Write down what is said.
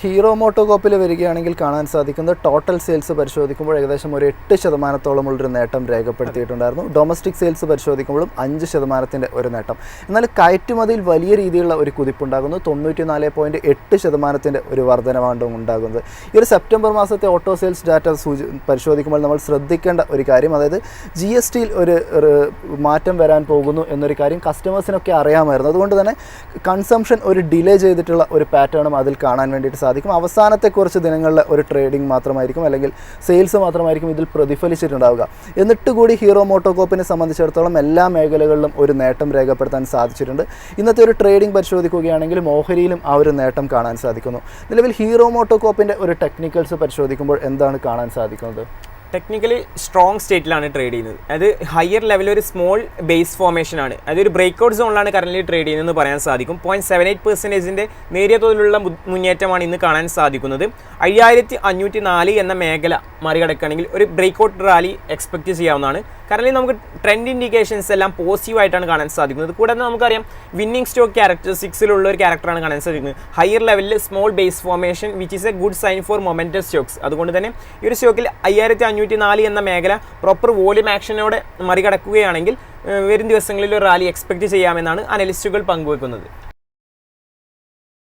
Hero മോട്ടോകോപ്പിൽ വരികയാണെങ്കിൽ കാണാൻ സാധിക്കുന്നത് ടോട്ടൽ സെയിൽസ് പരിശോധിക്കുമ്പോൾ ഏകദേശം ഒരു 8%-ഉള്ളൊരു നേട്ടം രേഖപ്പെടുത്തിയിട്ടുണ്ടായിരുന്നു. ഡൊമസ്റ്റിക് സെയിൽസ് പരിശോധിക്കുമ്പോഴും 5% ഒരു നേട്ടം. എന്നാൽ കയറ്റുമതിയിൽ വലിയ രീതിയിലുള്ള ഒരു കുതിപ്പുണ്ടാകുന്നു. 94.8% ഒരു വർധനവാണ് ഉണ്ടാകുന്നത്. ഈ ഒരു സെപ്റ്റംബർ മാസത്തെ ഓട്ടോ സെയിൽസ് ഡാറ്റ പരിശോധിക്കുമ്പോൾ നമ്മൾ ശ്രദ്ധിക്കേണ്ട ഒരു കാര്യം, അതായത് GSTയിൽ ഒരു മാറ്റം വരാൻ പോകുന്നു എന്നൊരു കാര്യം കസ്റ്റമേഴ്സിനൊക്കെ അറിയാമായിരുന്നു. അതുകൊണ്ട് തന്നെ കൺസംഷൻ ഒരു ഡിലേ ചെയ്തിട്ടുള്ള ഒരു പാറ്റേണും അതിൽ കാണാൻ വേണ്ടിയിട്ട് സാധിക്കും. അവസാനത്തെ കുറച്ച് ദിനങ്ങളിലെ ഒരു ട്രേഡിംഗ് മാത്രമായിരിക്കും അല്ലെങ്കിൽ സെയിൽസ് മാത്രമായിരിക്കും ഇതിൽ പ്രതിഫലിച്ചിട്ടുണ്ടാവുക. എന്നിട്ട് കൂടി ഹീറോ മോട്ടോകോപ്പിനെ സംബന്ധിച്ചിടത്തോളം എല്ലാ മേഖലകളിലും ഒരു നേട്ടം രേഖപ്പെടുത്താൻ സാധിച്ചിട്ടുണ്ട്. ഇന്നത്തെ ഒരു ട്രേഡിംഗ് പരിശോധിക്കുകയാണെങ്കിൽ ഓഹരിയിലും ആ ഒരു നേട്ടം കാണാൻ സാധിക്കുന്നു. നിലവിൽ ഹീറോ മോട്ടോകോപ്പിൻ്റെ ഒരു ടെക്നിക്കൽസ് പരിശോധിക്കുമ്പോൾ എന്താണ് കാണാൻ സാധിക്കുന്നത്? ടെക്നിക്കലി സ്ട്രോങ് സ്റ്റേറ്റിലാണ് ട്രേഡ് ചെയ്യുന്നത്. അത് ഹയർ ലെവലിൽ ഒരു സ്മോൾ ബേസ് ഫോർമേഷൻ ആണ്. അതൊരു ബ്രേക്ക്ഔട്ട് സോണിലാണ് കറന്റ് ട്രേഡ് ചെയ്യുന്നതെന്ന് പറയാൻ സാധിക്കും. 0.78% നേരിയ തോതിലുള്ള മുന്നേറ്റമാണ് ഇന്ന് കാണാൻ സാധിക്കുന്നത്. 5504 എന്ന മേഖല മറികടക്കുകയാണെങ്കിൽ ഒരു ബ്രേക്ക്ഔട്ട് റാലി എക്സ്പെക്ട് ചെയ്യാവുന്നതാണ്. കാരണം നമുക്ക് ട്രെൻഡ് ഇൻഡിക്കേഷൻസ് എല്ലാം പോസിറ്റീവായിട്ടാണ് കാണാൻ സാധിക്കുന്നത്. കൂടാതെ നമുക്കറിയാം വിന്നിംഗ് സ്റ്റോക്ക് ക്യാരക്ടറിസ്റ്റിക്സിലുള്ള ഒരു ക്യാരക്ടറാണ് കാണാൻ സാധിക്കുന്നത്. ഹയർ ലെവലിൽ small base formation which is a good sign for momentum stocks. അതുകൊണ്ട് തന്നെ ഈ ഒരു സ്റ്റോക്കിൽ 5504 എന്ന മേഖല പ്രോപ്പർ വോളിയം ആക്ഷനോടെ മറികടക്കുകയാണെങ്കിൽ വരും ദിവസങ്ങളിൽ ഒരു റാലി എക്സ്പെക്ട് ചെയ്യാമെന്നാണ് അനലിസ്റ്റുകൾ പങ്കുവെക്കുന്നത്.